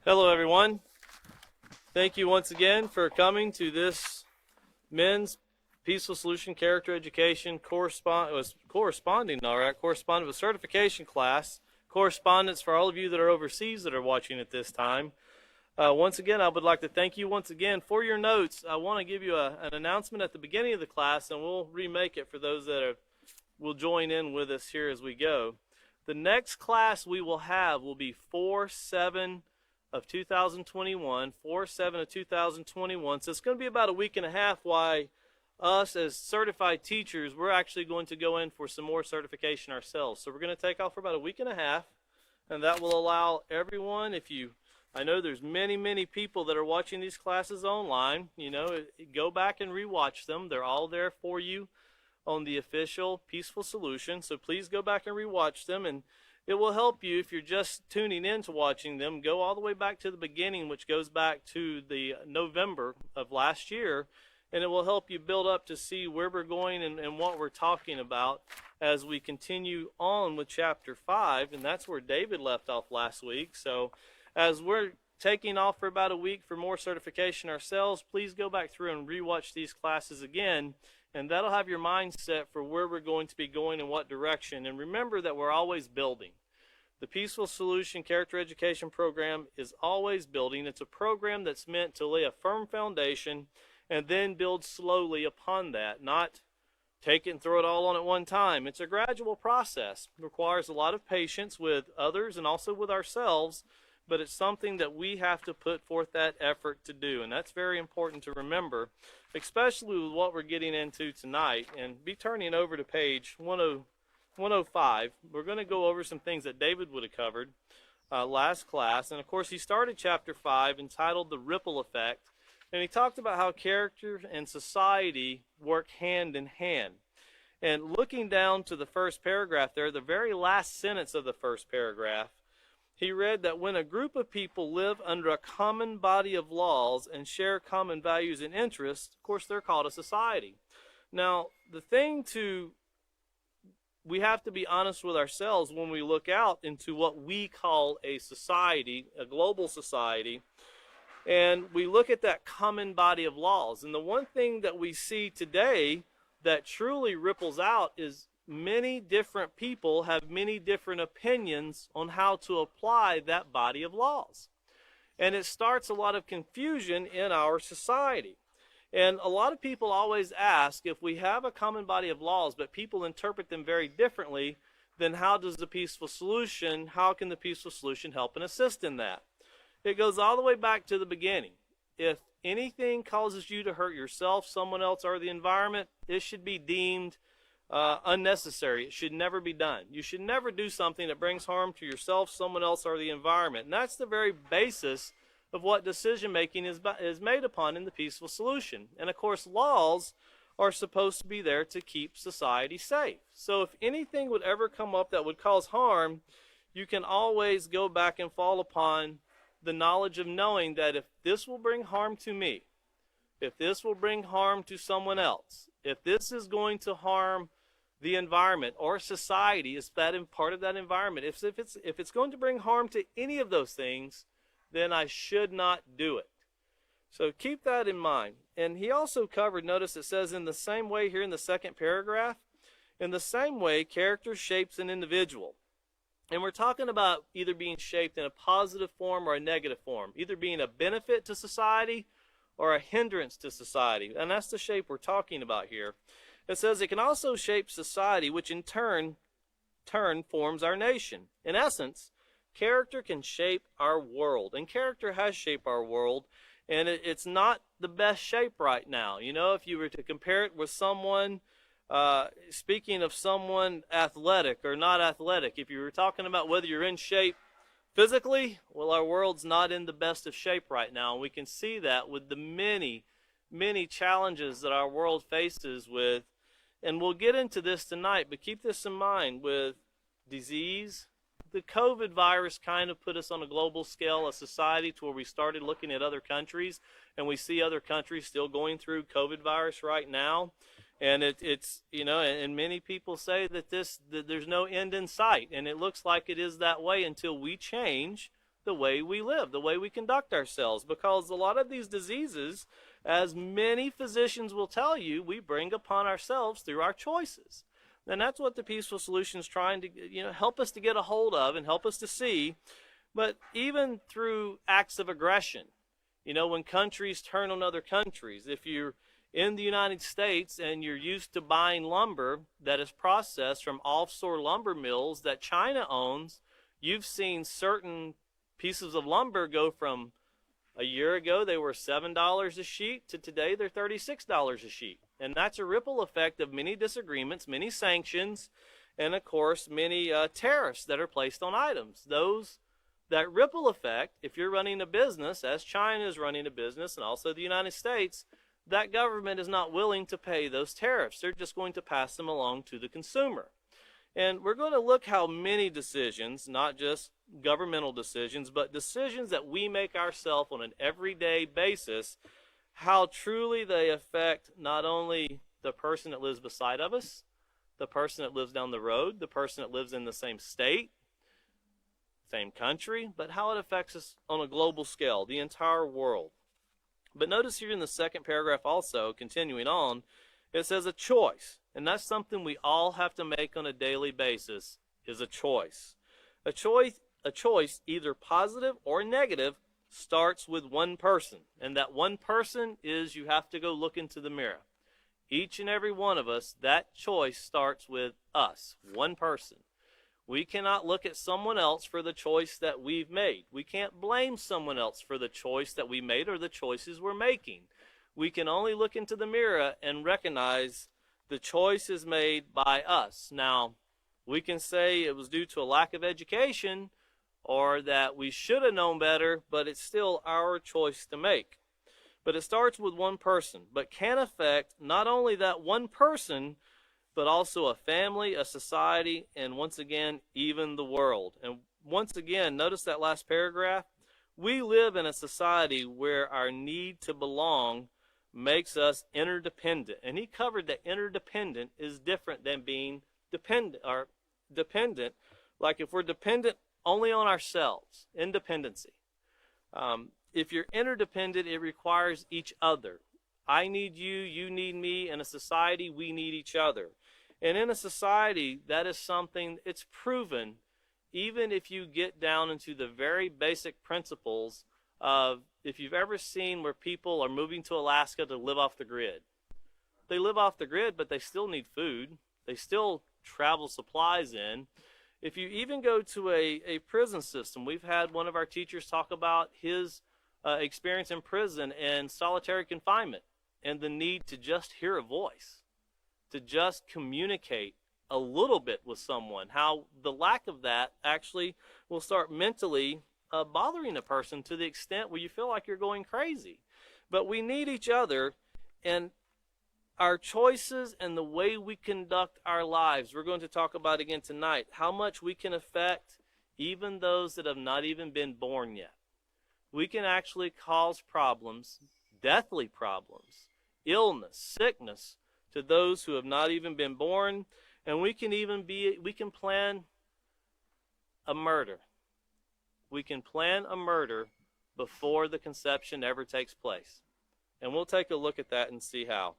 Hello, everyone. Thank you once again for coming to this Men's Peaceful Solution Character Education corresponding with certification class. Correspondence for all of you that are overseas that are watching at this time. Once again, I would like to thank you once again for your notes. I want to give you an announcement at the beginning of the class, and we'll remake it for those that will join in with us here as we go. The next class we will have will be 4/7 of 2021, 4/7 of 2021. So it's going to be about a week and a half why us as certified teachers, we're actually going to go in for some more certification ourselves. So we're going to take off for about a week and a half, and that will allow everyone, I know there's many people that are watching these classes online, go back and rewatch them. They're all there for you on the official Peaceful Solution. So please go back and rewatch them, and it will help you if you're just tuning in to watching them. Go all the way back to the beginning, which goes back to the November of last year, and it will help you build up to see where we're going and what we're talking about as we continue on with chapter 5, and that's where David left off last week. So as we're taking off for about a week for more certification ourselves, please go back through and rewatch these classes again, and that'll have your mindset for where we're going to be going in what direction. And remember that we're always building. The Peaceful Solution Character Education Program is always building. It's a program that's meant to lay a firm foundation and then build slowly upon that, not take it and throw it all on at one time. It's a gradual process. It requires a lot of patience with others and also with ourselves, but it's something that we have to put forth that effort to do, and that's very important to remember, especially with what we're getting into tonight. And be turning over to page 105. We're going to go over some things that David would have covered last class, and of course he started chapter 5 entitled The Ripple Effect, and he talked about how character and society work hand in hand. And looking down to the first paragraph there, the very last sentence of the first paragraph, he read that when a group of people live under a common body of laws and share common values and interests, of course, they're called a society. Now, we have to be honest with ourselves when we look out into what we call a society, a global society, and we look at that common body of laws. And the one thing that we see today that truly ripples out is many different people have many different opinions on how to apply that body of laws. And it starts a lot of confusion in our society. And a lot of people always ask, if we have a common body of laws, but people interpret them very differently, then how can the Peaceful Solution help and assist in that? It goes all the way back to the beginning. If anything causes you to hurt yourself, someone else, or the environment, it should be deemed unnecessary. It should never be done. You should never do something that brings harm to yourself, someone else, or the environment. And that's the very basis of what decision making is made upon in the Peaceful Solution. And of course, laws are supposed to be there to keep society safe. So if anything would ever come up that would cause harm, you can always go back and fall upon the knowledge of knowing that if this will bring harm to me, if this will bring harm to someone else, if this is going to harm the environment or society, is that in part of that environment, if it's going to bring harm to any of those things, then I should not do it. So keep that in mind. And he also covered, notice it says in the same way here in the second paragraph, in the same way character shapes an individual. And we're talking about either being shaped in a positive form or a negative form, either being a benefit to society or a hindrance to society. And that's the shape we're talking about here. It says it can also shape society, which in turn forms our nation. In essence, character can shape our world, and character has shaped our world, and it's not the best shape right now. If you were to compare it with someone, speaking of someone athletic or not athletic, if you were talking about whether you're in shape physically, well, our world's not in the best of shape right now, and we can see that with the many challenges that our world faces with, and we'll get into this tonight, but keep this in mind with disease. The COVID virus kind of put us on a global scale, a society, to where we started looking at other countries, and we see other countries still going through COVID virus right now. And it's and many people say that there's no end in sight, and it looks like it is that way until we change the way we live, the way we conduct ourselves, because a lot of these diseases, as many physicians will tell you, we bring upon ourselves through our choices. And that's what the Peaceful Solution is trying to, help us to get a hold of and help us to see. But even through acts of aggression, when countries turn on other countries, if you're in the United States and you're used to buying lumber that is processed from offshore lumber mills that China owns, you've seen certain pieces of lumber go from a year ago they were $7 a sheet to today they're $36 a sheet. And that's a ripple effect of many disagreements, many sanctions, and of course many tariffs that are placed on items. That ripple effect, if you're running a business, as China is running a business and also the United States, that government is not willing to pay those tariffs. They're just going to pass them along to the consumer. And we're going to look how many decisions, not just governmental decisions, but decisions that we make ourselves on an everyday basis, how truly they affect not only the person that lives beside of us, the person that lives down the road, the person that lives in the same state, same country, but how it affects us on a global scale, the entire world. But notice here in the second paragraph also, continuing on, it says a choice. And that's something we all have to make on a daily basis, is a choice. A choice, either positive or negative, starts with one person. And that one person is you have to go look into the mirror. Each and every one of us, that choice starts with us, one person. We cannot look at someone else for the choice that we've made. We can't blame someone else for the choice that we made or the choices we're making. We can only look into the mirror and recognize the choice is made by us. Now, we can say it was due to a lack of education or that we should have known better, but it's still our choice to make. But it starts with one person, but can affect not only that one person, but also a family, a society, and once again, even the world. And once again, notice that last paragraph. We live in a society where our need to belong makes us interdependent. And he covered that interdependent is different than being dependent. Like if we're dependent only on ourselves, independency. If you're interdependent, it requires each other. I need you, you need me. In a society, we need each other. And in a society, that is something, it's proven, even if you get down into the very basic principles of, if you've ever seen where people are moving to Alaska to live off the grid. They live off the grid, but they still need food. They still travel supplies in. If you even go to a prison system, we've had one of our teachers talk about his experience in prison and solitary confinement and the need to just hear a voice, to just communicate a little bit with someone, how the lack of that actually will start mentally bothering a person to the extent where you feel like you're going crazy. But we need each other, and our choices and the way we conduct our lives, we're going to talk about again tonight, how much we can affect even those that have not even been born yet. We can actually cause problems, deathly problems, illness, sickness, to those who have not even been born, and we can plan a murder. We can plan a murder before the conception ever takes place. And we'll take a look at that and see how.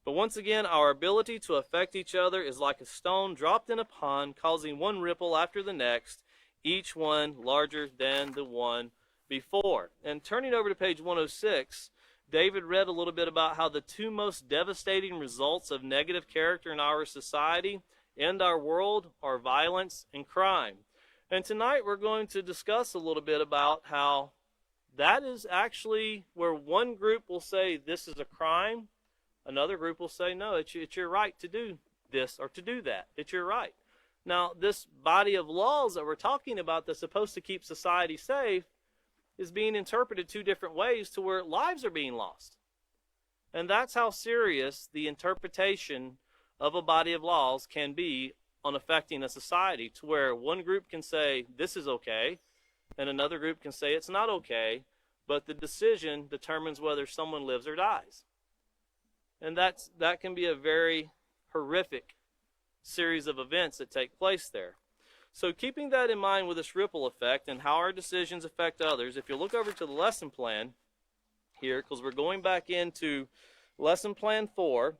But once again, our ability to affect each other is like a stone dropped in a pond, causing one ripple after the next, each one larger than the one before. And turning over to page 106, David read a little bit about how the two most devastating results of negative character in our society and our world are violence and crime. And tonight we're going to discuss a little bit about how that is actually where one group will say this is a crime, another group will say no, it's your right to do this or to do that. It's your right. Now, this body of laws that we're talking about that's supposed to keep society safe is being interpreted two different ways to where lives are being lost. And that's how serious the interpretation of a body of laws can be on affecting a society, to where one group can say this is okay and another group can say it's not okay, but the decision determines whether someone lives or dies. And that can be a very horrific series of events that take place there. So keeping that in mind with this ripple effect and how our decisions affect others, if you look over to the lesson plan here, because we're going back into lesson plan 4,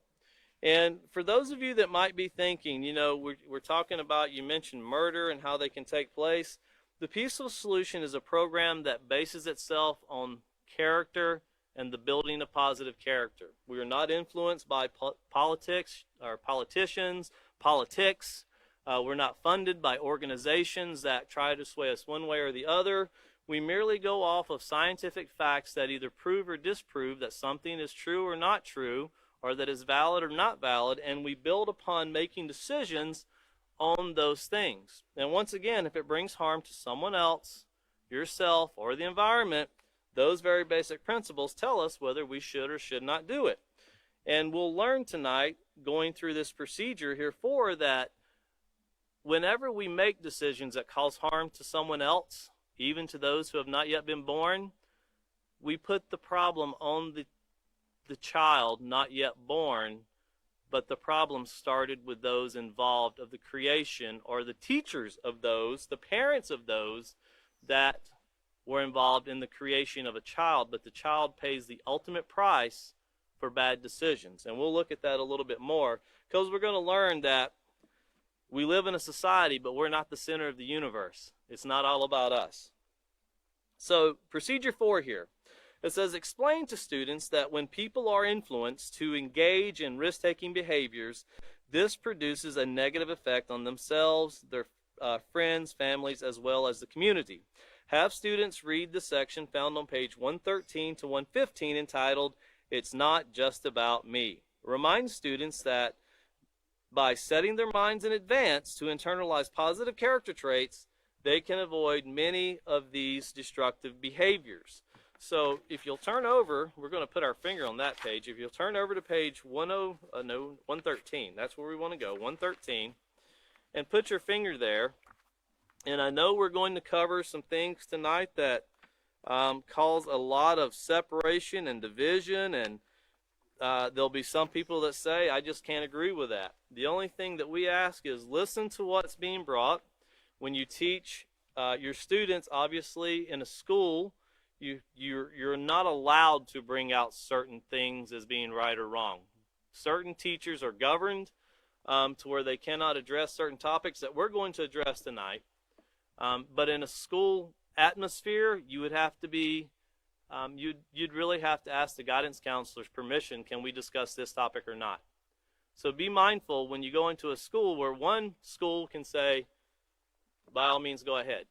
and for those of you that might be thinking, you know, we're talking about, you mentioned murder and how they can take place. The Peaceful Solution is a program that bases itself on character and the building of positive character. We are not influenced by politics or politicians, politics. We're not funded by organizations that try to sway us one way or the other. We merely go off of scientific facts that either prove or disprove that something is true or not true, or that is valid or not valid, and we build upon making decisions on those things. And once again, if it brings harm to someone else, yourself, or the environment, those very basic principles tell us whether we should or should not do it. And we'll learn tonight, going through this procedure here, that whenever we make decisions that cause harm to someone else, even to those who have not yet been born, we put the problem on the child not yet born, but the problem started with those involved of the creation, or the teachers of those, the parents of those that were involved in the creation of a child, but the child pays the ultimate price for bad decisions. And we'll look at that a little bit more, because we're going to learn that we live in a society, but we're not the center of the universe. It's not all about us. So, procedure 4 here. It says, explain to students that when people are influenced to engage in risk-taking behaviors, this produces a negative effect on themselves, their friends, families, as well as the community. Have students read the section found on page 113 to 115 entitled, It's Not Just About Me. Remind students that by setting their minds in advance to internalize positive character traits, they can avoid many of these destructive behaviors. So if you'll turn over, we're going to put our finger on that page. If you'll turn over to page 113, that's where we want to go, 113, and put your finger there. And I know we're going to cover some things tonight that cause a lot of separation and division, and there'll be some people that say, I just can't agree with that. The only thing that we ask is listen to what's being brought. When you teach your students, obviously, in a school, you're not allowed to bring out certain things as being right or wrong. Certain teachers are governed to where they cannot address certain topics that we're going to address tonight. But in a school atmosphere, you would have to be, you'd really have to ask the guidance counselor's permission, can we discuss this topic or not? So be mindful when you go into a school where one school can say, by all means, go ahead.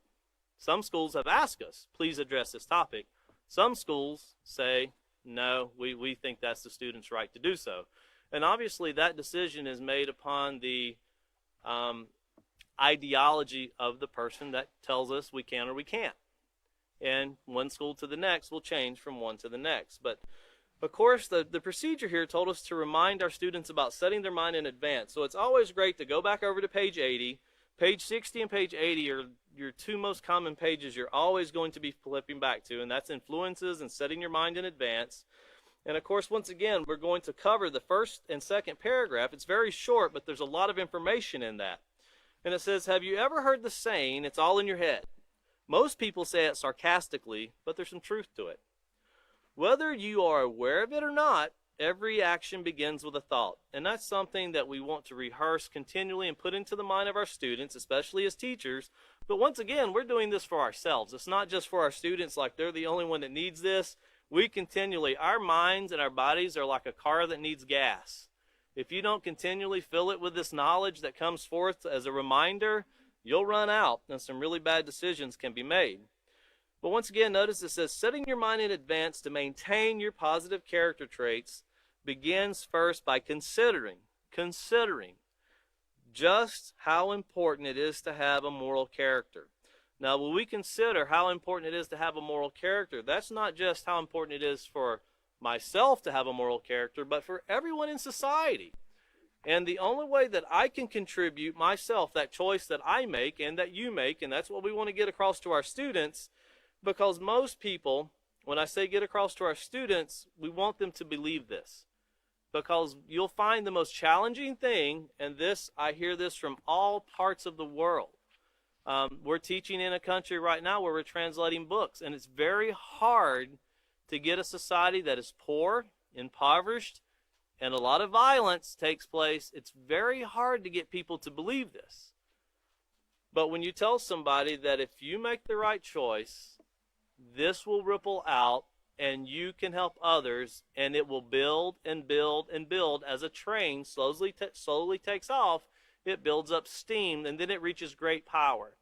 Some schools have asked us, please address this topic. Some schools say, no, we think that's the student's right to do so. And obviously that decision is made upon the ideology of the person that tells us we can or we can't. And one school to the next will change from one to the next. But of course, the procedure here told us to remind our students about setting their mind in advance. So it's always great to go back over to page 80. Page 60 and page 80 are your two most common pages you're always going to be flipping back to, and that's influences and setting your mind in advance. And of course, once again, we're going to cover the first and second paragraph. It's very short, but there's a lot of information in that. And it says, have you ever heard the saying, it's all in your head? Most people say it sarcastically, but there's some truth to it. Whether you are aware of it or not, every action begins with a thought. And that's something that we want to rehearse continually and put into the mind of our students, especially as teachers. But once again, we're doing this for ourselves. It's not just for our students like they're the only one that needs this. We continually, our minds and our bodies are like a car that needs gas. If you don't continually fill it with this knowledge that comes forth as a reminder, you'll run out and some really bad decisions can be made. But once again, notice it says, setting your mind in advance to maintain your positive character traits begins first by considering just how important it is to have a moral character. Now, when we consider how important it is to have a moral character, that's not just how important it is for myself to have a moral character, but for everyone in society. And the only way that I can contribute myself, that choice that I make and that you make, and that's what we want to get across to our students, because most people, when I say get across to our students, we want them to believe this. Because you'll find the most challenging thing, and this, I hear this from all parts of the world. We're teaching in a country right now where we're translating books, and it's very hard to get a society that is poor, impoverished, and a lot of violence takes place. It's very hard to get people to believe this. But when you tell somebody that if you make the right choice, this will ripple out and you can help others, and it will build and build and build as a train slowly takes off. It builds up steam, and then it reaches great power.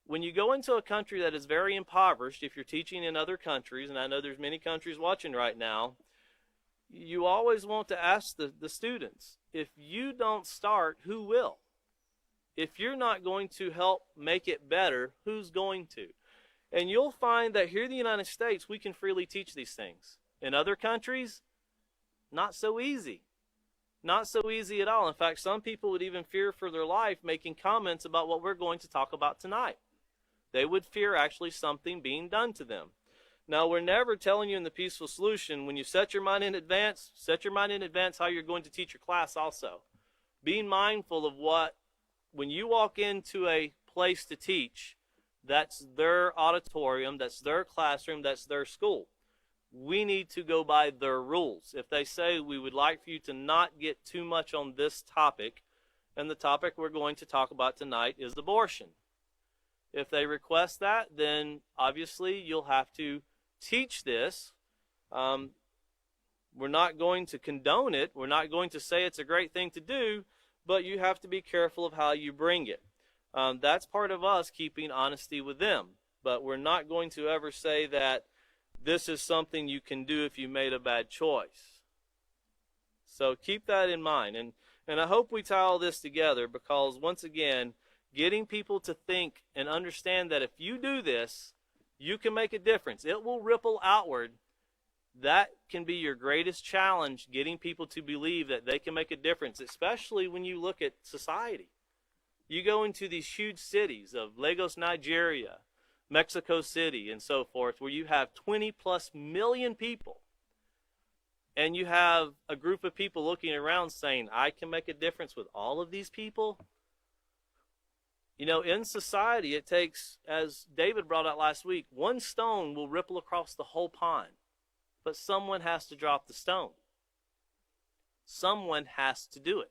When you go into a country that is very impoverished, if you're teaching in other countries, and I know there's many countries watching right now, you always want to ask the students, if you don't start, who will? If you're not going to help make it better, who's going to? And you'll find that here in the United States, we can freely teach these things. In other countries, not so easy. Not so easy at all. In fact, some people would even fear for their life making comments about what we're going to talk about tonight. They would fear actually something being done to them. Now, we're never telling you in the Peaceful Solution, when you set your mind in advance how you're going to teach your class also. Being mindful of when you walk into a place to teach, that's their auditorium, that's their classroom, that's their school. We need to go by their rules. If they say, we would like for you to not get too much on this topic, and the topic we're going to talk about tonight is abortion. If they request that, then obviously you'll have to teach this. We're not going to condone it. We're not going to say it's a great thing to do, but you have to be careful of how you bring it. That's part of us keeping honesty with them. But we're not going to ever say that this is something you can do if you made a bad choice. So keep that in mind. And I hope we tie all this together, because once again, getting people to think and understand that if you do this, you can make a difference. It will ripple outward. That can be your greatest challenge, getting people to believe that they can make a difference, especially when you look at society. You go into these huge cities of Lagos, Nigeria, Mexico City, and so forth, where you have 20+ million people. And you have a group of people looking around saying, I can make a difference with all of these people. You know, in society, it takes, as David brought out last week, one stone will ripple across the whole pond. But someone has to drop the stone. Someone has to do it.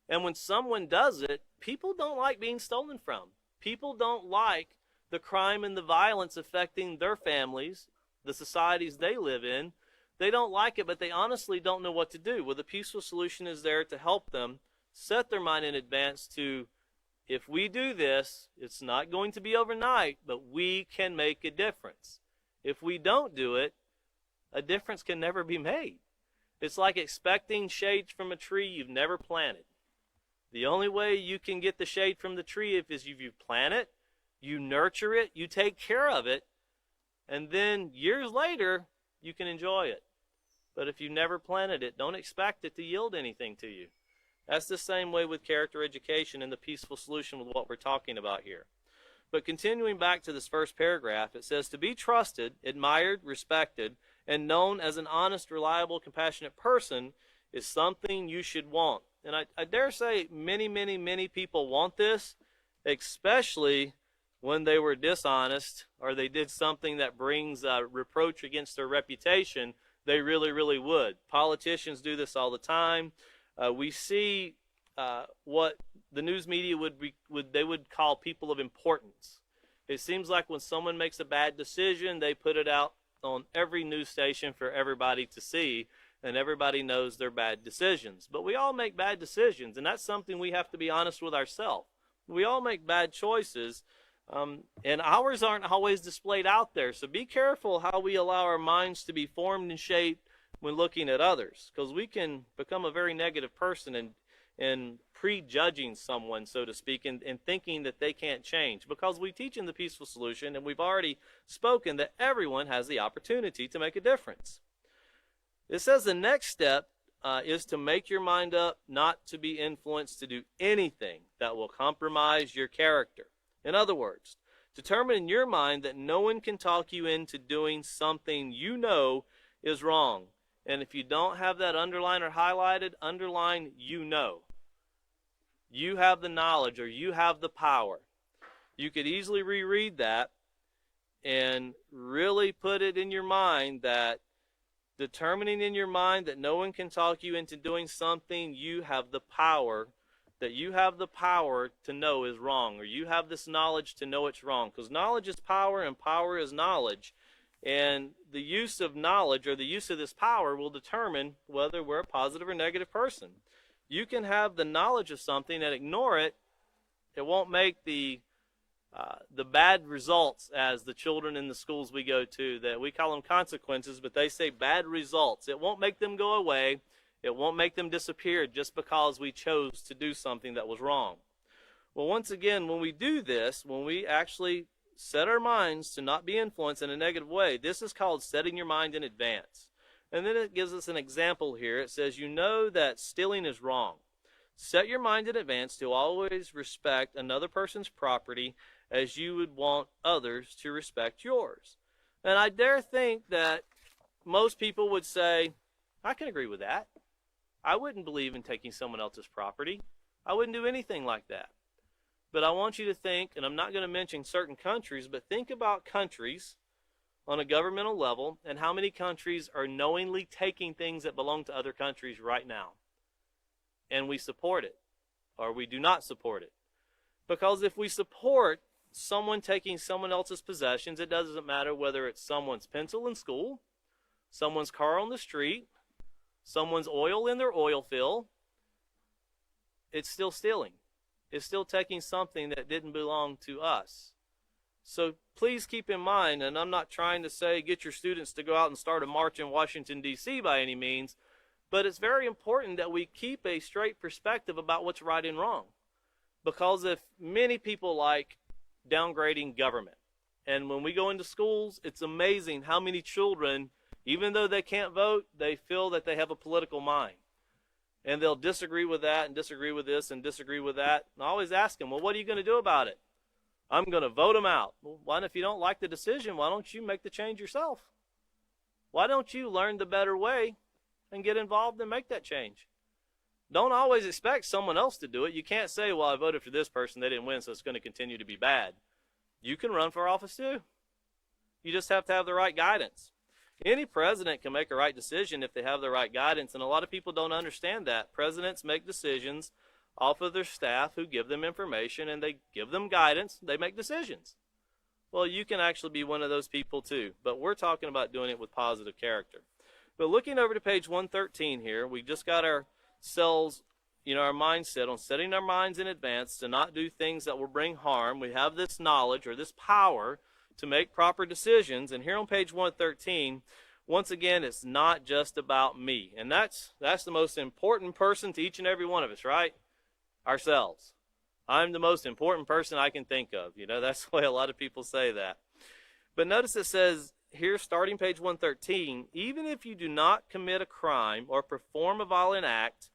And when someone does it, people don't like being stolen from. People don't like the crime and the violence affecting their families, the societies they live in. They don't like it, but they honestly don't know what to do. Well, the Peaceful Solution is there to help them set their mind in advance to, if we do this, it's not going to be overnight, but we can make a difference. If we don't do it, a difference can never be made. It's like expecting shade from a tree you've never planted. The only way you can get the shade from the tree is if you plant it, you nurture it, you take care of it, and then years later, you can enjoy it. But if you never planted it, don't expect it to yield anything to you. That's the same way with character education and the Peaceful Solution with what we're talking about here. But continuing back to this first paragraph, it says, to be trusted, admired, respected, and known as an honest, reliable, compassionate person is something you should want. And I dare say many people want this, especially when they were dishonest or they did something that brings reproach against their reputation. They really would. Politicians do this all the time. We see what the news media would call people of importance. It seems like when someone makes a bad decision, they put it out on every news station for everybody to see, and everybody knows their bad decisions. But we all make bad decisions, and that's something we have to be honest with ourselves. We all make bad choices, and ours aren't always displayed out there. So be careful how we allow our minds to be formed and shaped when looking at others, because we can become a very negative person and prejudging someone, so to speak, and thinking that they can't change, because we teach in the Peaceful Solution, and we've already spoken that everyone has the opportunity to make a difference. It says the next step is to make your mind up not to be influenced to do anything that will compromise your character. In other words, determine in your mind that no one can talk you into doing something you know is wrong. And if you don't have that underlined or highlighted, underline you know. You have the knowledge, or you have the power. You could easily reread that and really put it in your mind that determining in your mind that no one can talk you into doing something you have the power, that you have the power to know is wrong, or you have this knowledge to know it's wrong, because knowledge is power and power is knowledge. And the use of knowledge or the use of this power will determine whether we're a positive or negative person. You can have the knowledge of something and ignore it. It won't make the bad results, as the children in the schools we go to, that we call them consequences, but they say bad results. It won't make them go away. It won't make them disappear just because we chose to do something that was wrong. Well, once again, when we do this, when we actually set our minds to not be influenced in a negative way, this is called setting your mind in advance. And then it gives us an example here. It says, you know that stealing is wrong. Set your mind in advance to always respect another person's property as you would want others to respect yours. And I dare think that most people would say, I can agree with that. I wouldn't believe in taking someone else's property. I wouldn't do anything like that. But I want you to think, and I'm not going to mention certain countries, but think about countries on a governmental level and how many countries are knowingly taking things that belong to other countries right now. And we support it, or we do not support it. Because if we support someone taking someone else's possessions, it doesn't matter whether it's someone's pencil in school, someone's car on the street, someone's oil in their oil fill, it's still stealing. It's still taking something that didn't belong to us. So please keep in mind, and I'm not trying to say get your students to go out and start a march in Washington, D.C. by any means, but it's very important that we keep a straight perspective about what's right and wrong. Because if many people like downgrading government, and when we go into schools, it's amazing how many children, even though they can't vote, they feel that they have a political mind. And they'll disagree with that and disagree with this and disagree with that. And I always ask them, well, what are you going to do about it? I'm going to vote them out. Well, why, if you don't like the decision, why don't you make the change yourself? Why don't you learn the better way and get involved and make that change? Don't always expect someone else to do it. You can't say, well, I voted for this person, they didn't win, so it's going to continue to be bad. You can run for office too. You just have to have the right guidance. Any president can make a right decision if they have the right guidance, and a lot of people don't understand that. Presidents make decisions off of their staff who give them information, and they give them guidance. They make decisions. Well, you can actually be one of those people too, but we're talking about doing it with positive character. But looking over to page 113 here, we just got ourselves, our mindset on setting our minds in advance to not do things that will bring harm. We have this knowledge or this power to make proper decisions. And here on page 113, once again, it's not just about me. And that's the most important person to each and every one of us, right? Ourselves. I'm the most important person I can think of. That's the way a lot of people say that. But notice it says here, starting page 113, even if you do not commit a crime or perform a violent act,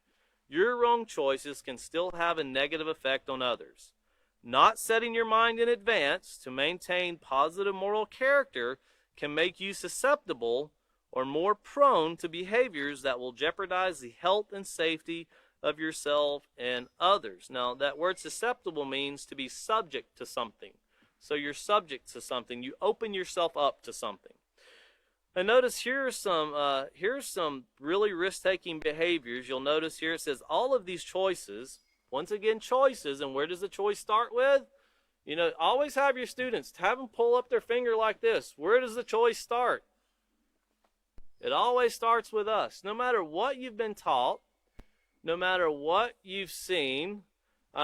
your wrong choices can still have a negative effect on others. Not setting your mind in advance to maintain positive moral character can make you susceptible or more prone to behaviors that will jeopardize the health and safety of yourself and others. Now, that word susceptible means to be subject to something. So you're subject to something. You open yourself up to something. And notice here's some really risk-taking behaviors. You'll notice here it says all of these choices. Once again, choices, and where does the choice start with? Always have your students, have them pull up their finger like this. Where does the choice start? It always starts with us. No matter what you've been taught, no matter what you've seen,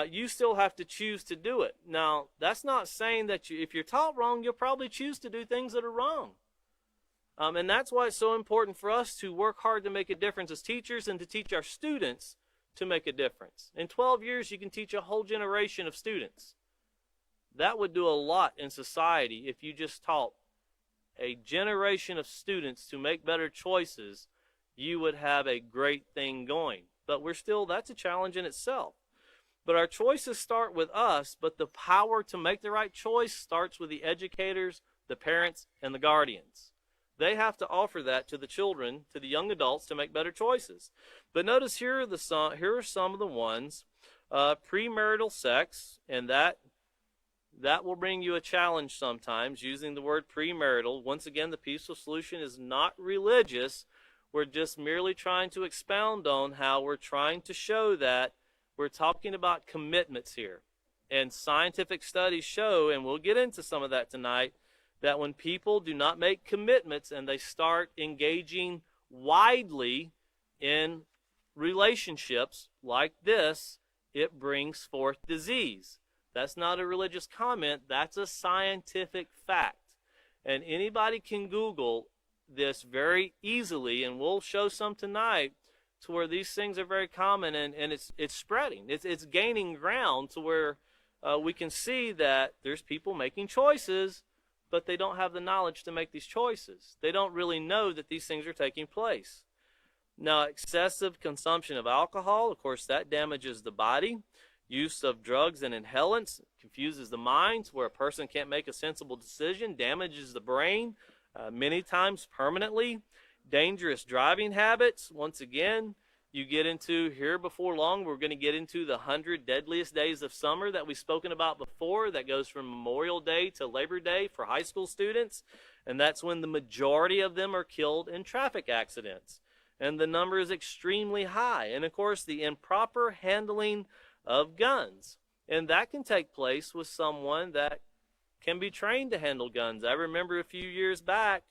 you still have to choose to do it. Now, that's not saying that if you're taught wrong, you'll probably choose to do things that are wrong. And that's why it's so important for us to work hard to make a difference as teachers and to teach our students to make a difference. In 12 years, you can teach a whole generation of students. That would do a lot in society if you just taught a generation of students to make better choices. You would have a great thing going. But that's a challenge in itself. But our choices start with us, but the power to make the right choice starts with the educators, the parents, and the guardians. They have to offer that to the children, to the young adults, to make better choices. But notice here are some of the ones. Premarital sex, and that that will bring you a challenge sometimes using the word premarital. Once again, the peaceful solution is not religious. We're just merely trying to expound on how we're trying to show that we're talking about commitments here. And scientific studies show, and we'll get into some of that tonight, that when people do not make commitments and they start engaging widely in relationships like this, it brings forth disease. That's not a religious comment. That's a scientific fact. And anybody can Google this very easily, and we'll show some tonight, to where these things are very common, and it's spreading. It's gaining ground to where we can see that there's people making choices, but they don't have the knowledge to make these choices. They don't really know that these things are taking place. Now, excessive consumption of alcohol, of course, that damages the body. Use of drugs and inhalants confuses the mind, where a person can't make a sensible decision, damages the brain, many times permanently. Dangerous driving habits, once again, you get into here before long, we're going to get into the 100 deadliest days of summer that we've spoken about before. That goes from Memorial Day to Labor Day for high school students, and that's when the majority of them are killed in traffic accidents. And the number is extremely high. And of course, the improper handling of guns. And that can take place with someone that can be trained to handle guns. I remember a few years back,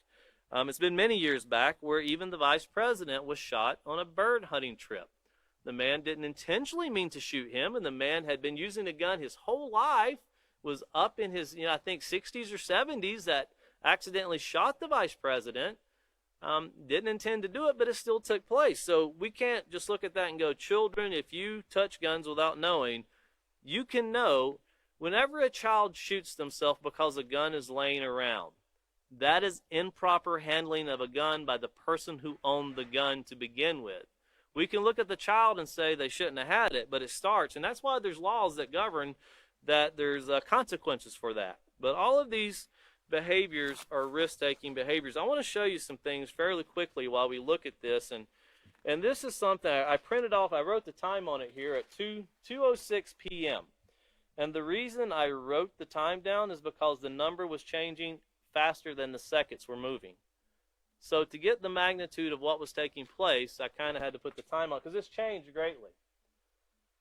it's been many years back, where even the vice president was shot on a bird hunting trip. The man didn't intentionally mean to shoot him, and the man had been using a gun his whole life, was up in his, I think 60s or 70s, that accidentally shot the vice president. Didn't intend to do it, but it still took place. So we can't just look at that and go, children, if you touch guns without knowing, you can know whenever a child shoots themselves because a gun is laying around, that is improper handling of a gun by the person who owned the gun to begin with. We can look at the child and say they shouldn't have had it, but it starts, and that's why there's laws that govern that. There's consequences for that. But all of these behaviors are risk-taking behaviors. I want to show you some things fairly quickly while we look at this, and this is something I printed off. I wrote the time on it here at 2:06 p.m. And the reason I wrote the time down is because the number was changing faster than the seconds were moving. So to get the magnitude of what was taking place, I kind of had to put the time on, because this changed greatly.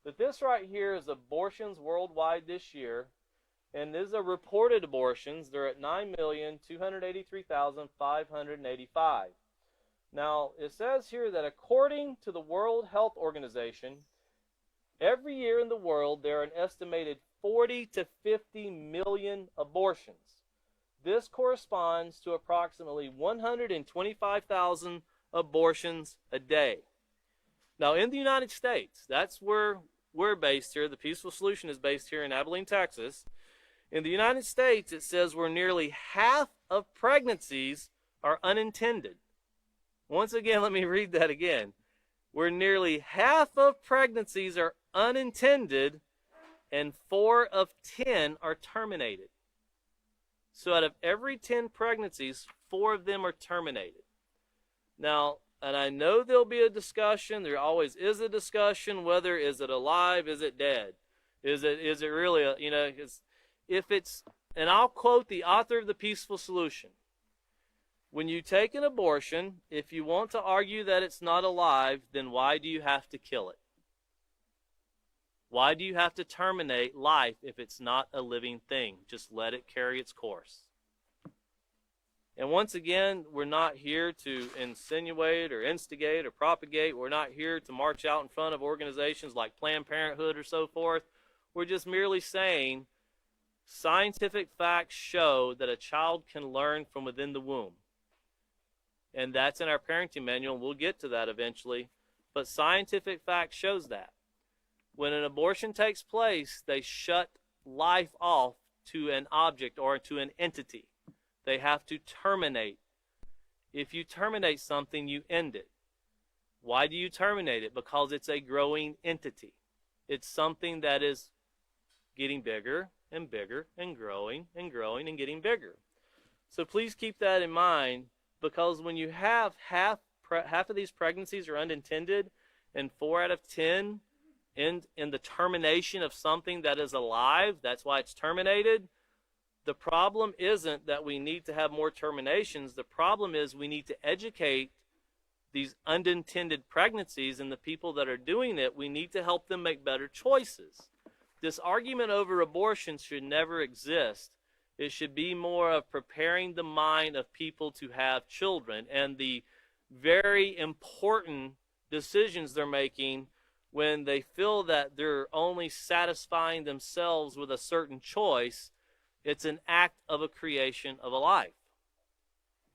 But this right here is abortions worldwide this year. And these are reported abortions. They're at 9,283,585. Now, it says here that according to the World Health Organization, every year in the world there are an estimated 40 to 50 million abortions. This corresponds to approximately 125,000 abortions a day. Now, in the United States, that's where we're based here. The Peaceful Solution is based here in Abilene, Texas. In the United States, it says where nearly half of pregnancies are unintended. Once again, let me read that again. Where nearly half of pregnancies are unintended and 4 of 10 are terminated. So out of every 10 pregnancies, 4 of them are terminated. Now, and I know there'll be a discussion, there always is a discussion, whether is it alive, is it dead? Is it really, if it's, and I'll quote the author of The Peaceful Solution. When you take an abortion, if you want to argue that it's not alive, then why do you have to kill it? Why do you have to terminate life if it's not a living thing? Just let it carry its course. And once again, we're not here to insinuate or instigate or propagate. We're not here to march out in front of organizations like Planned Parenthood or so forth. We're just merely saying scientific facts show that a child can learn from within the womb. And that's in our parenting manual, and we'll get to that eventually. But scientific fact shows that. When an abortion takes place, they shut life off to an object or to an entity. They have to terminate. If you terminate something, you end it. Why do you terminate it? Because it's a growing entity. It's something that is getting bigger and bigger and growing and growing and getting bigger. So please keep that in mind, because when you have half of these pregnancies are unintended and 4 out of 10 end in the termination of something that is alive. That's why it's terminated. The problem isn't that we need to have more terminations. The problem is we need to educate these unintended pregnancies, and the people that are doing it, we need to help them make better choices. This argument over abortion should never exist. It should be more of preparing the mind of people to have children, and the very important decisions they're making when they feel that they're only satisfying themselves with a certain choice. It's an act of a creation of a life.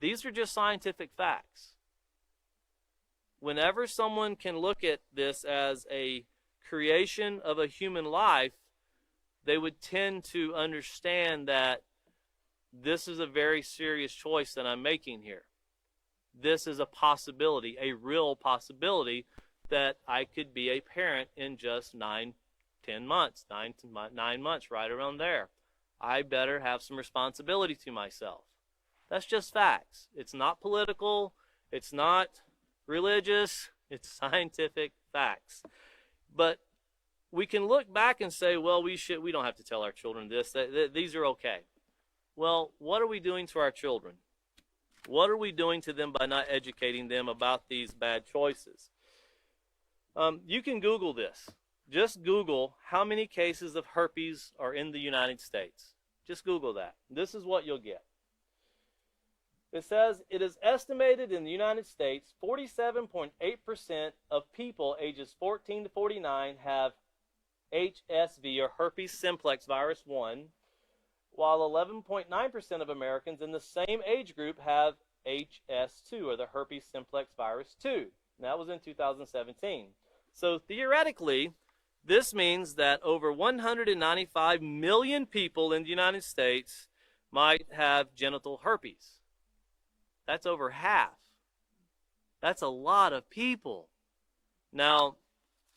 These are just scientific facts. Whenever someone can look at this as a creation of a human life, they would tend to understand that this is a very serious choice that I'm making here. This is a possibility, a real possibility, that I could be a parent in just 9 months, right around there. I better have some responsibility to myself. That's just facts. It's not political. It's not religious. It's scientific facts. But we can look back and say, well, we don't have to tell our children this. These are okay. Well, what are we doing to our children? What are we doing to them by not educating them about these bad choices? You can Google this. Just Google how many cases of herpes are in the United States. Just Google that. This is what you'll get. It says it is estimated in the United States 47.8% of people ages 14 to 49 have HSV, or herpes simplex virus 1, while 11.9% of Americans in the same age group have HS2, or the herpes simplex virus 2. And that was in 2017. So theoretically, this means that over 195 million people in the United States might have genital herpes. That's over half. That's a lot of people. Now,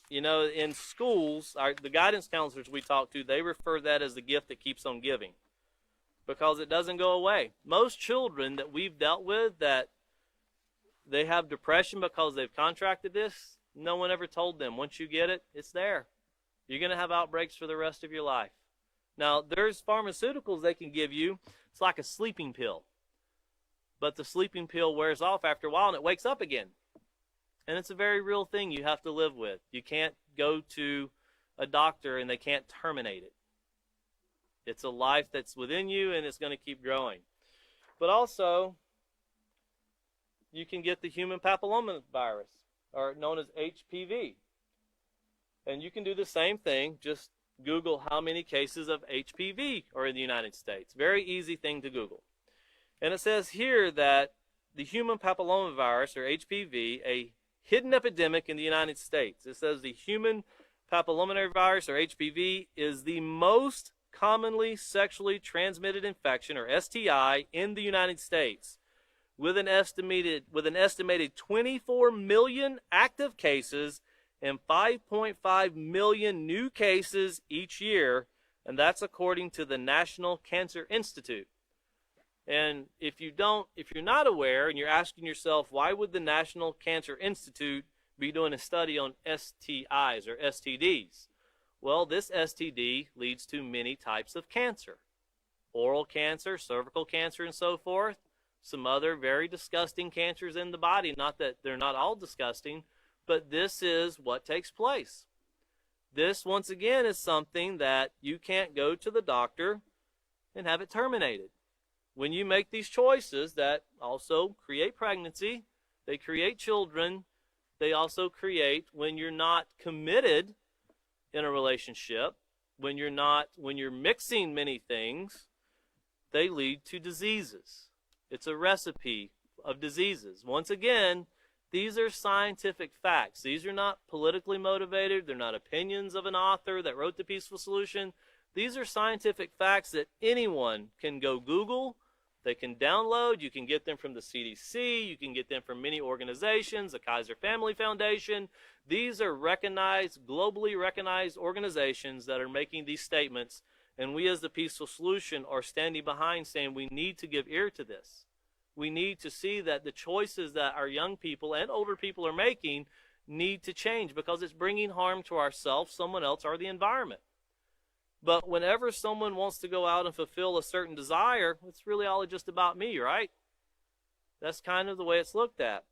you know, in schools, the guidance counselors we talk to, they refer that as the gift that keeps on giving, because it doesn't go away. Most children that we've dealt with that they have depression because they've contracted this, no one ever told them, once you get it, it's there. You're going to have outbreaks for the rest of your life. Now, there's pharmaceuticals they can give you. It's like a sleeping pill. But the sleeping pill wears off after a while and it wakes up again. And it's a very real thing you have to live with. You can't go to a doctor and they can't terminate it. It's a life that's within you and it's going to keep growing. But also, you can get the human papillomavirus, or known as HPV. And you can do the same thing. Just Google how many cases of HPV are in the United States. Very easy thing to Google. And it says here that the human papillomavirus, or HPV, a hidden epidemic in the United States. It says the human papillomavirus, or HPV, is the most commonly sexually transmitted infection, or STI, in the United States, with an estimated 24 million active cases and 5.5 million new cases each year, and that's according to the National Cancer Institute. And if you're not aware and you're asking yourself, why would the National Cancer Institute be doing a study on STIs or STDs? Well, this STD leads to many types of cancer. Oral cancer, cervical cancer, and so forth. Some other very disgusting cancers in the body. Not that they're not all disgusting, but this is what takes place. This, once again, is something that you can't go to the doctor and have it terminated. When you make these choices that also create pregnancy, they create children, they also create, when you're not committed in a relationship, when you're mixing many things, they lead to diseases. It's a recipe of diseases. Once again, these are scientific facts. These are not politically motivated. They're not opinions of an author that wrote The Peaceful Solution. These are scientific facts that anyone can go Google. They can download. You can get them from the CDC. You can get them from many organizations, the Kaiser Family Foundation. These are recognized, globally recognized organizations that are making these statements. And we as the Peaceful Solution are standing behind, saying we need to give ear to this. We need to see that the choices that our young people and older people are making need to change because it's bringing harm to ourselves, someone else, or the environment. But whenever someone wants to go out and fulfill a certain desire, it's really all just about me, right? That's kind of the way it's looked at.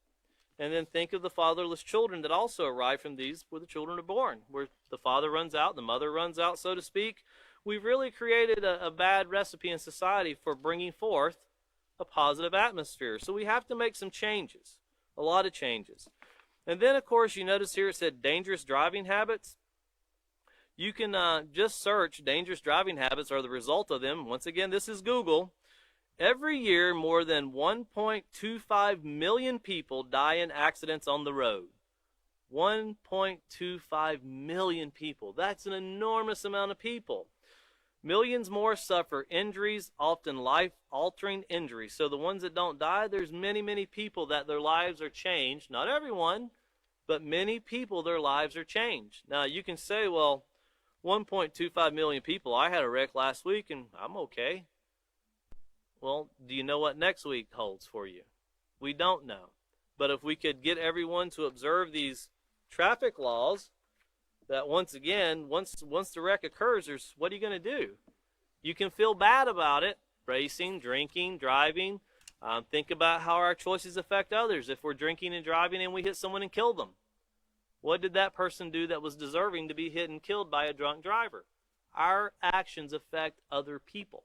And then think of the fatherless children that also arrive from these where the children are born, where the father runs out, the mother runs out, so to speak. We've really created a bad recipe in society for bringing forth a positive atmosphere. So we have to make some changes, a lot of changes. And then, of course, you notice here it said dangerous driving habits. You can just search dangerous driving habits or the result of them. Once again, this is Google. Every year, more than 1.25 million people die in accidents on the road. 1.25 million people. That's an enormous amount of people. Millions more suffer injuries, often life-altering injuries. So the ones that don't die, there's many, many people that their lives are changed. Not everyone, but many people, their lives are changed. Now, you can say, well, 1.25 million people, I had a wreck last week and I'm okay. Well, do you know what next week holds for you? We don't know. But if we could get everyone to observe these traffic laws, that once again, once the wreck occurs, what are you going to do? You can feel bad about it, racing, drinking, driving. Think about how our choices affect others. If we're drinking and driving and we hit someone and kill them, what did that person do that was deserving to be hit and killed by a drunk driver? Our actions affect other people.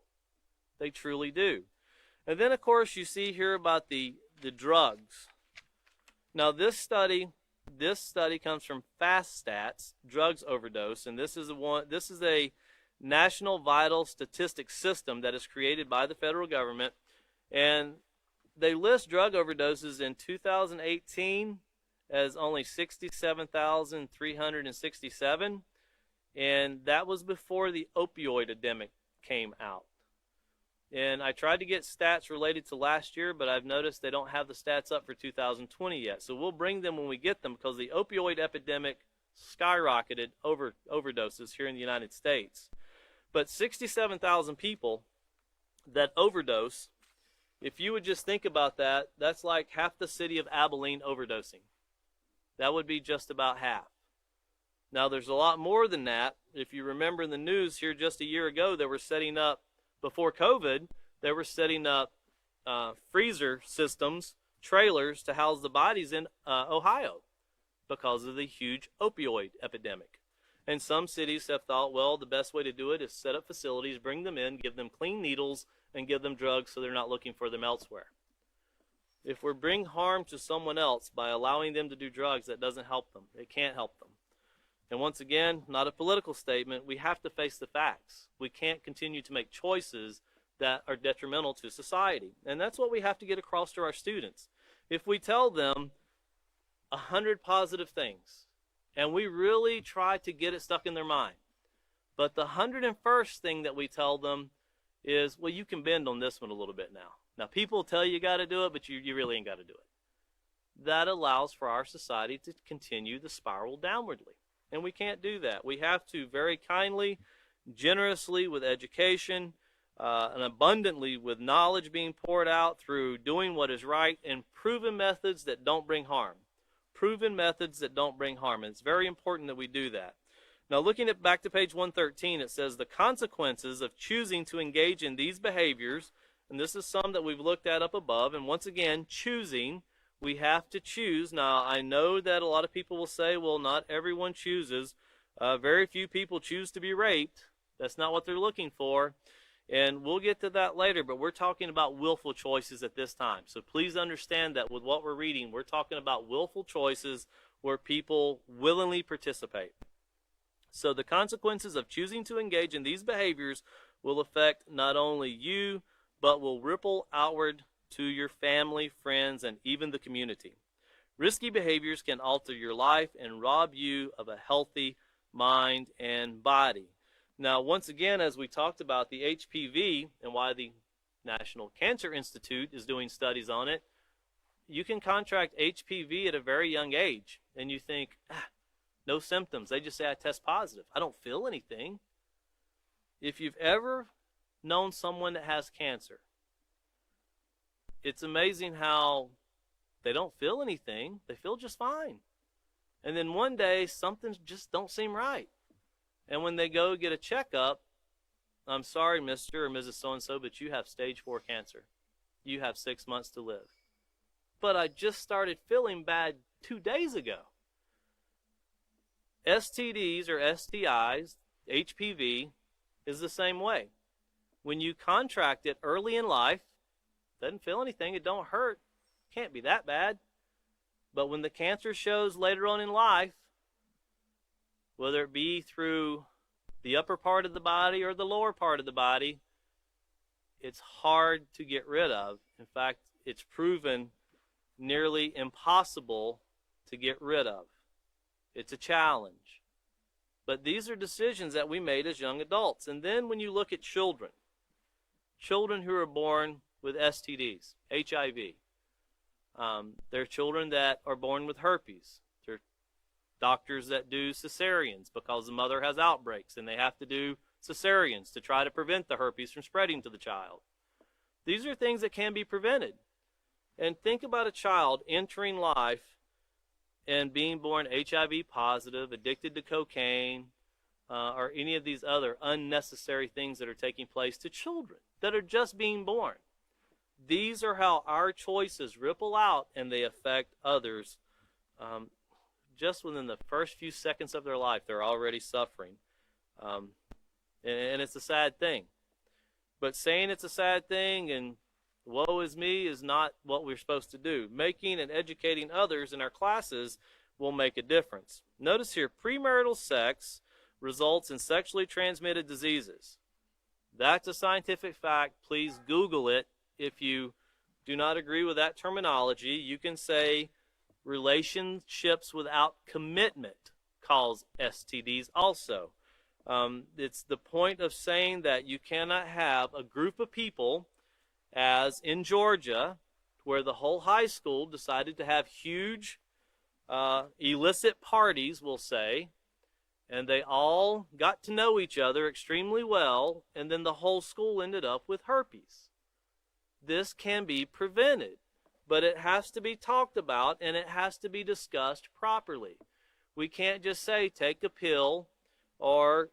They truly do. And then, of course, you see here about the drugs. Now, this study comes from Fast Stats, drugs overdose, and this is a national vital statistics system that is created by the federal government, and they list drug overdoses in 2018 as only 67,367, and that was before the opioid epidemic came out. And I tried to get stats related to last year, but I've noticed they don't have the stats up for 2020 yet. So we'll bring them when we get them because the opioid epidemic skyrocketed overdoses here in the United States. But 67,000 people that overdose, if you would just think about that, that's like half the city of Abilene overdosing. That would be just about half. Now, there's a lot more than that. If you remember in the news here just a year ago, they were setting up, before COVID, they were setting up freezer systems, trailers to house the bodies in Ohio because of the huge opioid epidemic. And some cities have thought, well, the best way to do it is set up facilities, bring them in, give them clean needles, and give them drugs so they're not looking for them elsewhere. If we bring harm to someone else by allowing them to do drugs, that doesn't help them. It can't help them. And once again, not a political statement, we have to face the facts. We can't continue to make choices that are detrimental to society. And that's what we have to get across to our students. If we tell them 100 positive things, and we really try to get it stuck in their mind, but the 101st thing that we tell them is, well, you can bend on this one a little bit now. Now, people tell you got to do it, but you really ain't got to do it. That allows for our society to continue the spiral downwardly. And we can't do that. We have to very kindly, generously with education, and abundantly with knowledge being poured out through doing what is right and proven methods that don't bring harm. Proven methods that don't bring harm. And it's very important that we do that. Now, looking at back to page 113, it says the consequences of choosing to engage in these behaviors, and this is some that we've looked at up above, and once again, choosing. We have to choose. Now, I know that a lot of people will say, well, not everyone chooses. Very few people choose to be raped. That's not what they're looking for. And we'll get to that later, but we're talking about willful choices at this time. So please understand that with what we're reading, we're talking about willful choices where people willingly participate. So the consequences of choosing to engage in these behaviors will affect not only you, but will ripple outward to your family, friends, and even the community. Risky behaviors can alter your life and rob you of a healthy mind and body. Now, once again, as we talked about the HPV and why the National Cancer Institute is doing studies on it, you can contract HPV at a very young age. And you think, no symptoms. They just say, I test positive. I don't feel anything. If you've ever known someone that has cancer, it's amazing how they don't feel anything. They feel just fine. And then one day, something just don't seem right. And when they go get a checkup, I'm sorry, Mr. or Mrs. So-and-so, but you have stage 4 cancer. You have 6 months to live. But I just started feeling bad 2 days ago. STDs or STIs, HPV, is the same way. When you contract it early in life, doesn't feel anything, it don't hurt, can't be that bad. But when the cancer shows later on in life, whether it be through the upper part of the body or the lower part of the body, it's hard to get rid of. In fact, it's proven nearly impossible to get rid of. It's a challenge. But these are decisions that we made as young adults. And then when you look at children who are born with STDs, HIV, there are children that are born with herpes. There are doctors that do cesareans because the mother has outbreaks and they have to do cesareans to try to prevent the herpes from spreading to the child. These are things that can be prevented. And think about a child entering life and being born HIV positive, addicted to cocaine, or any of these other unnecessary things that are taking place to children that are just being born. These are how our choices ripple out and they affect others. Just within the first few seconds of their life, they're already suffering. And it's a sad thing. But saying it's a sad thing and woe is me is not what we're supposed to do. Making and educating others in our classes will make a difference. Notice here, premarital sex results in sexually transmitted diseases. That's a scientific fact. Please Google it. If you do not agree with that terminology, you can say relationships without commitment cause STDs also. It's the point of saying that you cannot have a group of people, as in Georgia, where the whole high school decided to have huge illicit parties, we'll say, and they all got to know each other extremely well, and then the whole school ended up with herpes. This can be prevented, but it has to be talked about and it has to be discussed properly. We can't just say take a pill or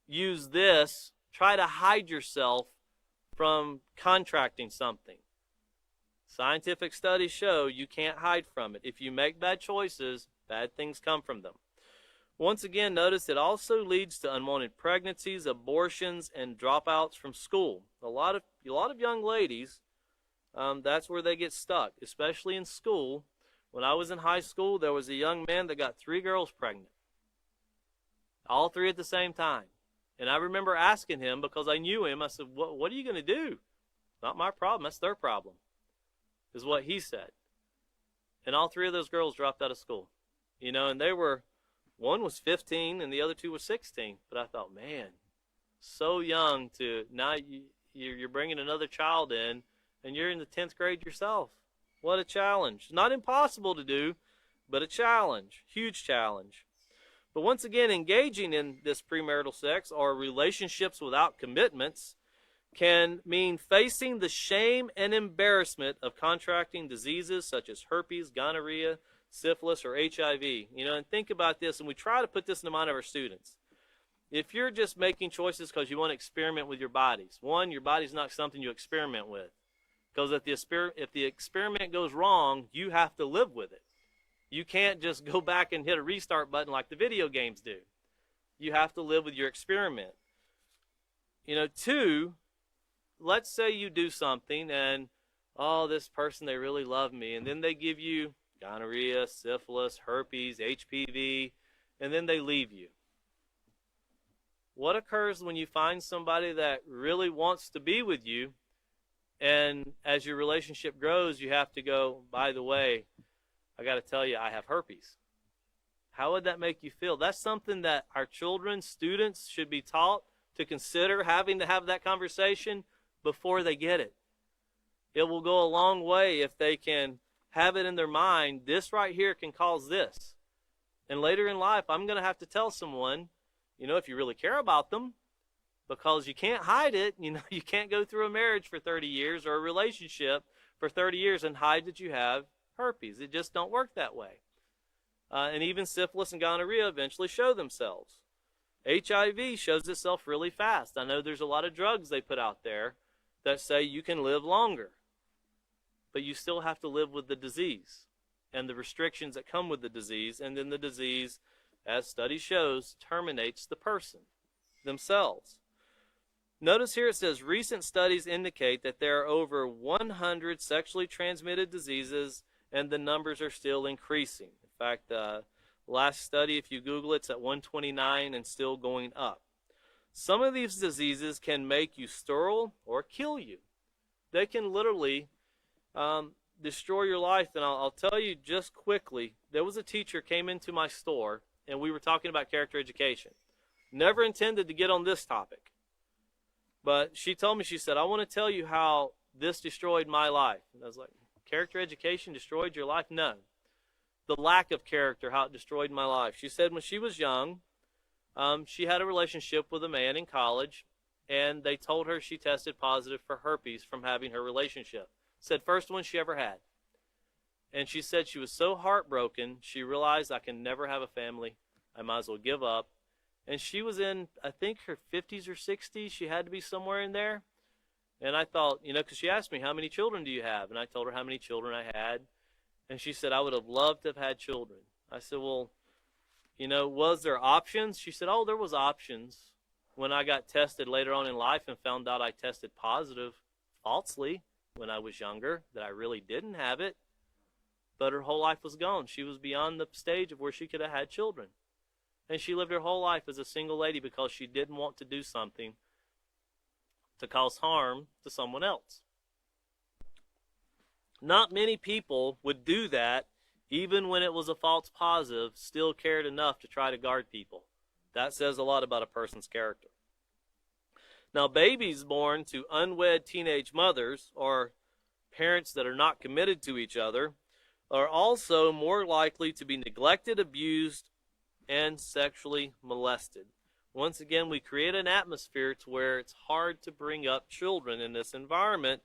use this, try to hide yourself from contracting something. Scientific studies show you can't hide from it. If you make bad choices, bad things come from them. Once again, notice it also leads to unwanted pregnancies, abortions, and dropouts from school. A lot of young ladies, that's where they get stuck, especially in school. When I was in high school, there was a young man that got 3 girls pregnant, all 3 at the same time. And I remember asking him, because I knew him, I said, what are you going to do? Not my problem, that's their problem, is what he said. And all 3 of those girls dropped out of school. And they were, one was 15 and the other 2 were 16. But I thought, man, so young to, now you're bringing another child in and you're in the 10th grade yourself. What a challenge. Not impossible to do, but a challenge, huge challenge. But once again, engaging in this premarital sex or relationships without commitments can mean facing the shame and embarrassment of contracting diseases such as herpes, gonorrhea, syphilis, or HIV. And think about this, and we try to put this in the mind of our students. If you're just making choices because you want to experiment with your bodies, one, your body's not something you experiment with. Because if the experiment goes wrong, you have to live with it. You can't just go back and hit a restart button like the video games do. You have to live with your experiment. Two, let's say you do something and, this person, they really love me. And then they give you gonorrhea, syphilis, herpes, HPV, and then they leave you. What occurs when you find somebody that really wants to be with you, and as your relationship grows, you have to go, by the way, I got to tell you, I have herpes. How would that make you feel? That's something that our children, students should be taught to consider having to have that conversation before they get it. It will go a long way if they can have it in their mind, this right here can cause this. And later in life, I'm going to have to tell someone, if you really care about them, because you can't hide it. You can't go through a marriage for 30 years or a relationship for 30 years and hide that you have herpes. It just don't work that way. and even syphilis and gonorrhea eventually show themselves. HIV shows itself really fast. I know there's a lot of drugs they put out there that say you can live longer, but you still have to live with the disease and the restrictions that come with the disease, and then the disease, as study shows, terminates the person themselves. Notice here it says, recent studies indicate that there are over 100 sexually transmitted diseases, and the numbers are still increasing. In fact, last study, if you Google it, it's at 129 and still going up. Some of these diseases can make you sterile or kill you. They can literally destroy your life. And I'll tell you just quickly, there was a teacher came into my store, and we were talking about character education. Never intended to get on this topic. But she told me, she said, I want to tell you how this destroyed my life. And I was like, character education destroyed your life? No. The lack of character, how it destroyed my life. She said when she was young, she had a relationship with a man in college, and they told her she tested positive for herpes from having her relationship. Said first one she ever had. And she said she was so heartbroken, she realized I can never have a family. I might as well give up. And she was in, I think, her 50s or 60s. She had to be somewhere in there. And I thought, because she asked me, how many children do you have? And I told her how many children I had. And she said, I would have loved to have had children. I said, well, was there options? She said, oh, there was options. When I got tested later on in life and found out I tested positive falsely when I was younger, that I really didn't have it. But her whole life was gone. She was beyond the stage of where she could have had children. And she lived her whole life as a single lady because she didn't want to do something to cause harm to someone else. Not many people would do that, even when it was a false positive, still cared enough to try to guard people. That says a lot about a person's character. Now, babies born to unwed teenage mothers or parents that are not committed to each other are also more likely to be neglected, abused, and sexually molested. Once again, we create an atmosphere to where it's hard to bring up children in this environment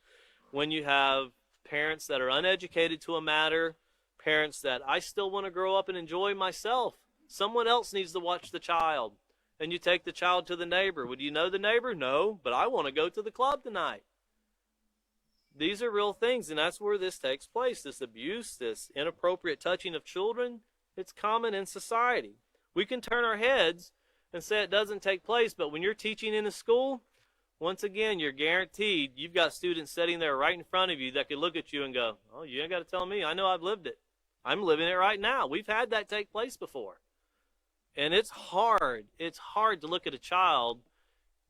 when you have parents that are uneducated to a matter, parents that I still want to grow up and enjoy myself. Someone else needs to watch the child. And you take the child to the neighbor. Would you know the neighbor? No, but I want to go to the club tonight. These are real things, and that's where this takes place. This abuse, this inappropriate touching of children, it's common in society. We can turn our heads and say it doesn't take place, but when you're teaching in a school, once again, you're guaranteed you've got students sitting there right in front of you that could look at you and go, oh, you ain't got to tell me. I know I've lived it. I'm living it right now. We've had that take place before. And it's hard. It's hard to look at a child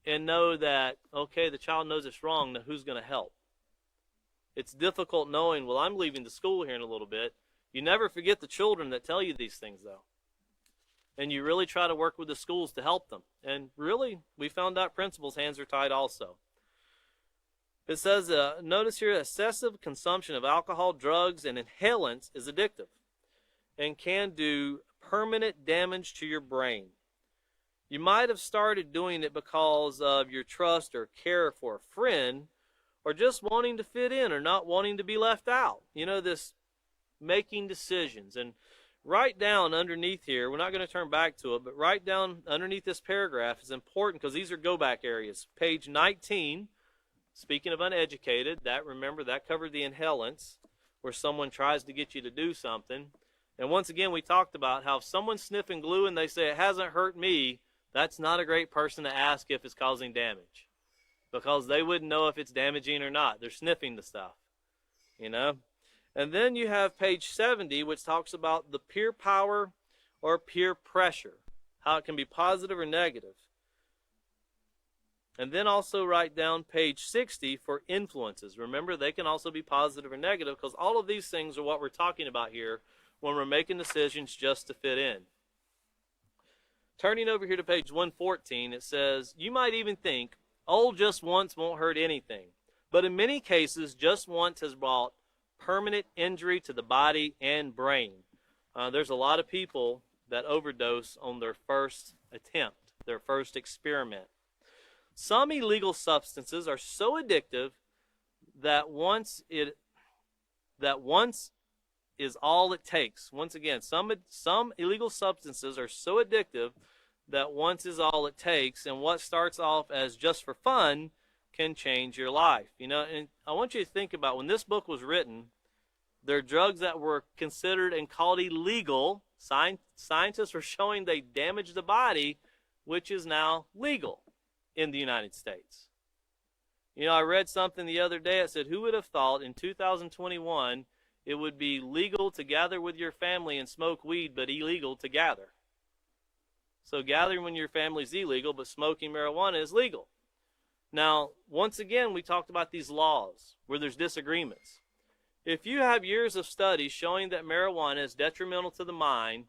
and know that, okay, the child knows it's wrong. Now who's going to help? It's difficult knowing, well, I'm leaving the school here in a little bit. You never forget the children that tell you these things, though. And you really try to work with the schools to help them. And really, we found out principals' hands are tied also. It says, notice here, excessive consumption of alcohol, drugs, and inhalants is addictive and can do permanent damage to your brain. You might have started doing it because of your trust or care for a friend, or just wanting to fit in or not wanting to be left out. This making decisions. And write down underneath here, we're not going to turn back to it, but write down underneath this paragraph is important because these are go-back areas. Page 19, speaking of uneducated, remember, that covered the inhalants, where someone tries to get you to do something. And once again, we talked about how if someone's sniffing glue and they say, it hasn't hurt me, that's not a great person to ask if it's causing damage. Because they wouldn't know if it's damaging or not. They're sniffing the stuff, And then you have page 70, which talks about the peer power or peer pressure, how it can be positive or negative. And then also write down page 60 for influences. Remember, they can also be positive or negative because all of these things are what we're talking about here when we're making decisions just to fit in. Turning over here to page 114, it says, you might even think, oh, just once won't hurt anything. But in many cases, just once has brought permanent injury to the body and brain. There's a lot of people that overdose on their first attempt, their first experiment. Some illegal substances are so addictive that once is all it takes. Once again, some illegal substances are so addictive that once is all it takes, and what starts off as just for fun can change your life. You know, and I want you to think about when this book was written, there are drugs that were considered and called illegal. Scientists were showing they damage the body, which is now legal in the United States. You know, I read something the other day that said, who would have thought in 2021 it would be legal to gather with your family and smoke weed, but illegal to gather? So gathering with your family is illegal, but smoking marijuana is legal. Now, once again, we talked about these laws where there's disagreements. If you have years of studies showing that marijuana is detrimental to the mind,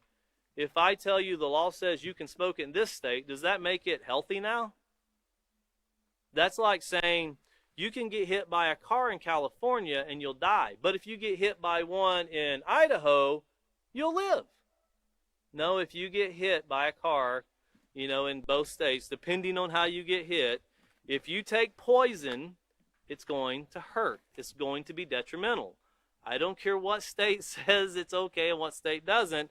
if I tell you the law says you can smoke it in this state, does that make it healthy now? That's like saying you can get hit by a car in California and you'll die, but if you get hit by one in Idaho, you'll live. No, if you get hit by a car, you know, in both states, depending on how you get hit, if you take poison, it's going to hurt. It's going to be detrimental. I don't care what state says it's okay and what state doesn't,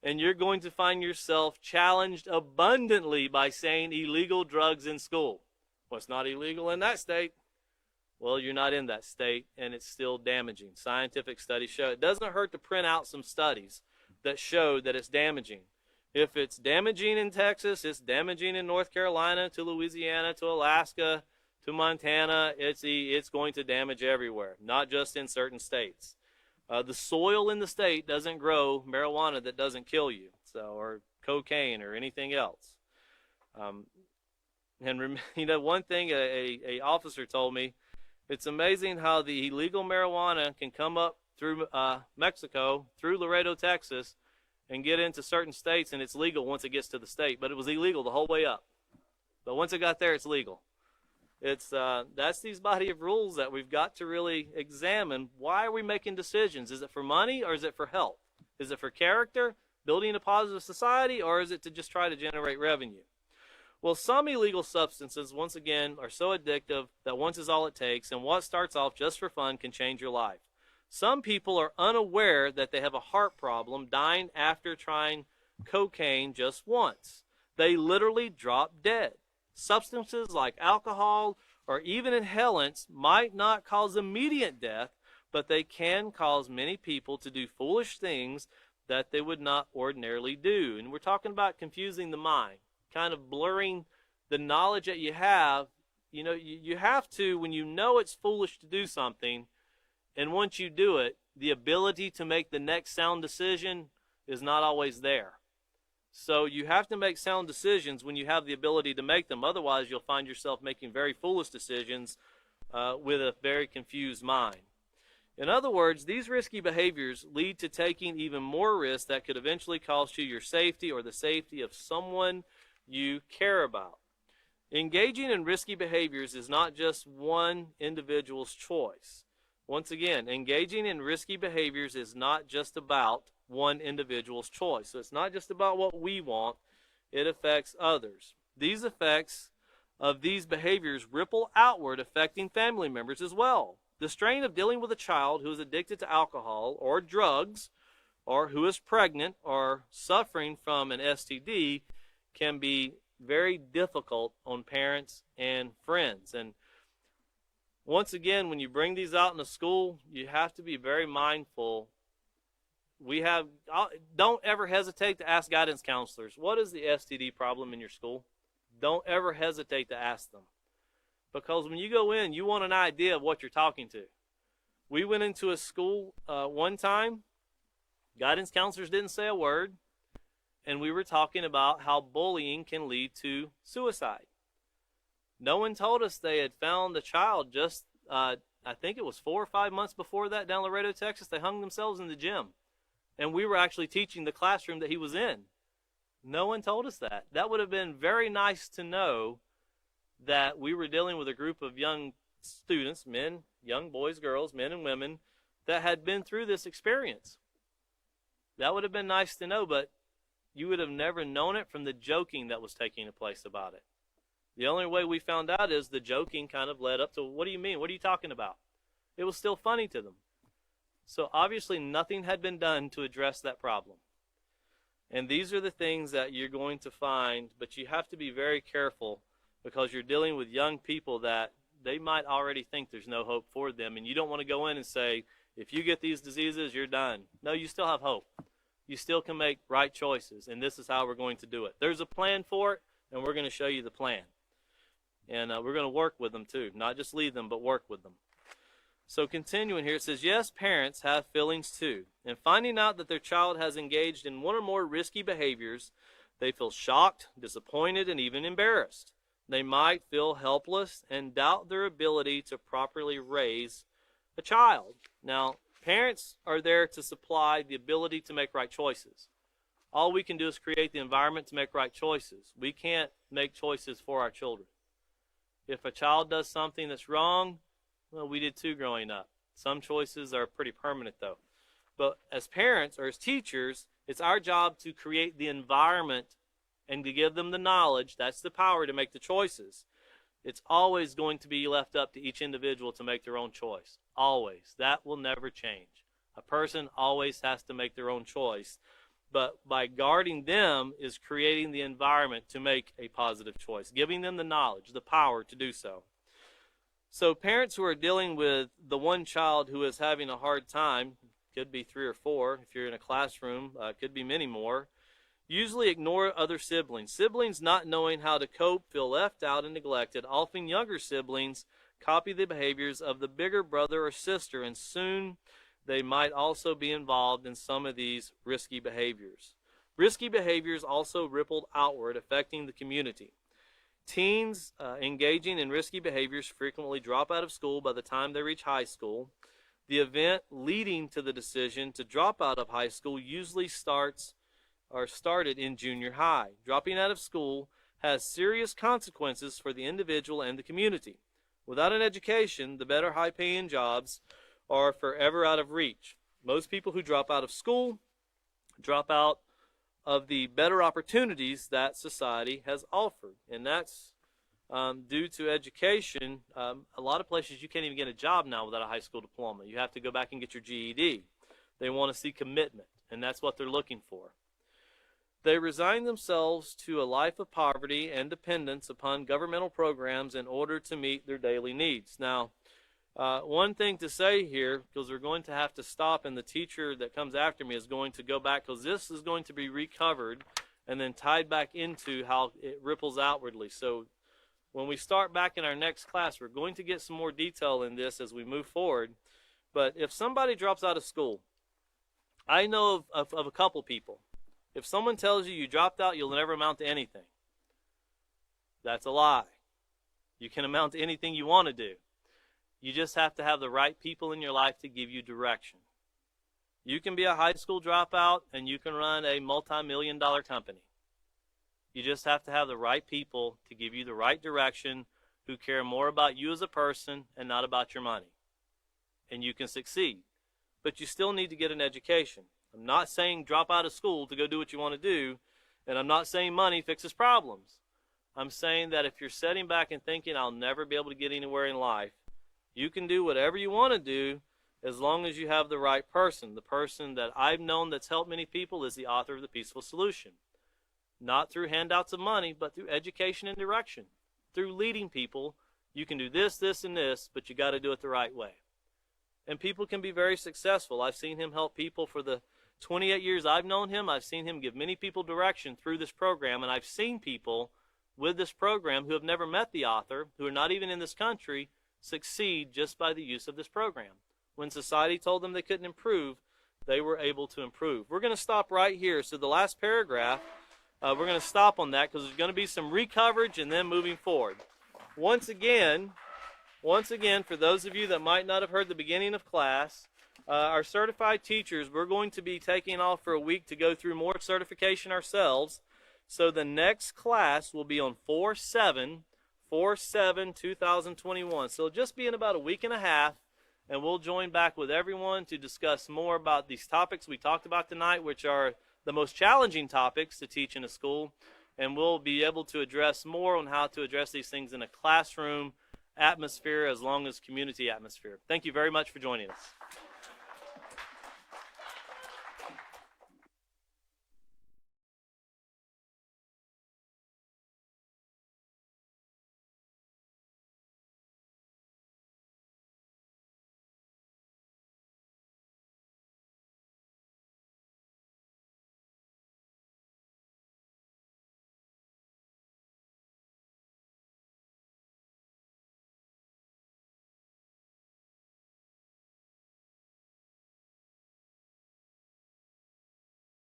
and you're going to find yourself challenged abundantly by saying illegal drugs in school. Well, it's not illegal in that state. Well, you're not in that state, and it's still damaging. Scientific studies show it doesn't hurt to print out some studies that show that it's damaging. If it's damaging in Texas, it's damaging in North Carolina, to Louisiana, to Alaska, to Montana. It's going to damage everywhere, not just in certain states. The soil in the state doesn't grow marijuana that doesn't kill you, or cocaine or anything else. And you know, one thing a officer told me, it's amazing how the illegal marijuana can come up through Mexico, through Laredo, Texas, and get into certain states, and it's legal once it gets to the state. But it was illegal the whole way up. But once it got there, it's legal. That's these body of rules that we've got to really examine. Why are we making decisions? Is it for money or is it for health? Is it for character, building a positive society, or is it to just try to generate revenue? Well, some illegal substances, once again, are so addictive that once is all it takes, and what starts off just for fun can change your life. Some people are unaware that they have a heart problem, dying after trying cocaine just once. They literally drop dead. Substances like alcohol or even inhalants might not cause immediate death, but they can cause many people to do foolish things that they would not ordinarily do. And we're talking about confusing the mind, kind of blurring the knowledge that you have. You know, you have to, when you know it's foolish to do something, and once you do it, the ability to make the next sound decision is not always there. So you have to make sound decisions when you have the ability to make them. Otherwise, you'll find yourself making very foolish decisions with a very confused mind. In other words, these risky behaviors lead to taking even more risks that could eventually cost you your safety or the safety of someone you care about. Engaging in risky behaviors is not just one individual's choice. Once again, engaging in risky behaviors is not just about one individual's choice. So it's not just about what we want, it affects others. These effects of these behaviors ripple outward, affecting family members as well. The strain of dealing with a child who is addicted to alcohol or drugs, or who is pregnant or suffering from an STD, can be very difficult on parents and friends. And once again, when you bring these out in the school, you have to be very mindful. Don't ever hesitate to ask guidance counselors, what is the STD problem in your school? Don't ever hesitate to ask them. Because when you go in, you want an idea of what you're talking to. We went into a school one time, guidance counselors didn't say a word, and we were talking about how bullying can lead to suicide. No one told us they had found a child just, I think it was 4 or 5 months before that, down Laredo, Texas. They hung themselves in the gym. And we were actually teaching the classroom that he was in. No one told us that. That would have been very nice to know, that we were dealing with a group of young students, men, young boys, girls, men and women, that had been through this experience. That would have been nice to know, but you would have never known it from the joking that was taking place about it. The only way we found out is the joking kind of led up to, what do you mean? What are you talking about? It was still funny to them. So obviously nothing had been done to address that problem. And these are the things that you're going to find, but you have to be very careful because you're dealing with young people that they might already think there's no hope for them, and you don't want to go in and say, if you get these diseases, you're done. No, you still have hope. You still can make right choices, and this is how we're going to do it. There's a plan for it, and we're going to show you the plan. And we're going to work with them too, not just lead them, but work with them. So continuing here, it says, yes, parents have feelings too. And finding out that their child has engaged in one or more risky behaviors, they feel shocked, disappointed, and even embarrassed. They might feel helpless and doubt their ability to properly raise a child. Now, parents are there to supply the ability to make right choices. All we can do is create the environment to make right choices. We can't make choices for our children. If a child does something that's wrong, well, we did too growing up. Some choices are pretty permanent, though. But as parents or as teachers, it's our job to create the environment and to give them the knowledge. That's the power to make the choices. It's always going to be left up to each individual to make their own choice. Always. That will never change. A person always has to make their own choice. But by guarding them is creating the environment to make a positive choice, giving them the knowledge, the power to do so. So parents who are dealing with the one child who is having a hard time, could be 3 or 4, if you're in a classroom, could be many more, usually ignore other siblings. Siblings not knowing how to cope feel left out and neglected. Often younger siblings copy the behaviors of the bigger brother or sister, and soon they might also be involved in some of these risky behaviors. Risky behaviors also rippled outward, affecting the community. Teens engaging in risky behaviors frequently drop out of school by the time they reach high school. The event leading to the decision to drop out of high school usually started in junior high. Dropping out of school has serious consequences for the individual and the community. Without an education, the better high-paying jobs are forever out of reach. Most people who drop out of school drop out of the better opportunities that society has offered. And that's due to education. A lot of places you can't even get a job now without a high school diploma. You have to go back and get your GED. They want to see commitment, and that's what they're looking for. They resign themselves to a life of poverty and dependence upon governmental programs in order to meet their daily needs. Now, one thing to say here, because we're going to have to stop, and the teacher that comes after me is going to go back, because this is going to be recovered and then tied back into how it ripples outwardly. So when we start back in our next class, we're going to get some more detail in this as we move forward. But if somebody drops out of school, I know of a couple people. If someone tells you dropped out, you'll never amount to anything, that's a lie. You can amount to anything you want to do. You just have to have the right people in your life to give you direction. You can be a high school dropout and you can run a multi-million-dollar company. You just have to have the right people to give you the right direction, who care more about you as a person and not about your money. And you can succeed. But you still need to get an education. I'm not saying drop out of school to go do what you want to do, and I'm not saying money fixes problems. I'm saying that if you're sitting back and thinking, I'll never be able to get anywhere in life, you can do whatever you want to do as long as you have the right person. The person that I've known that's helped many people is the author of The Peaceful Solution. Not through handouts of money, but through education and direction. Through leading people, you can do this, this, and this, but you got to do it the right way. And people can be very successful. I've seen him help people for the 28 years I've known him. I've seen him give many people direction through this program, and I've seen people with this program who have never met the author, who are not even in this country, succeed just by the use of this program. When society told them they couldn't improve, they were able to improve. We're going to stop right here. So the last paragraph, we're going to stop on that because there's going to be some recoverage and then moving forward. Once again, for those of you that might not have heard the beginning of class, our certified teachers, we're going to be taking off for a week to go through more certification ourselves. So the next class will be on 4/7/2021. So it'll just be in about a week and a half, and we'll join back with everyone to discuss more about these topics we talked about tonight, which are the most challenging topics to teach in a school, and we'll be able to address more on how to address these things in a classroom atmosphere as long as community atmosphere. Thank you very much for joining us.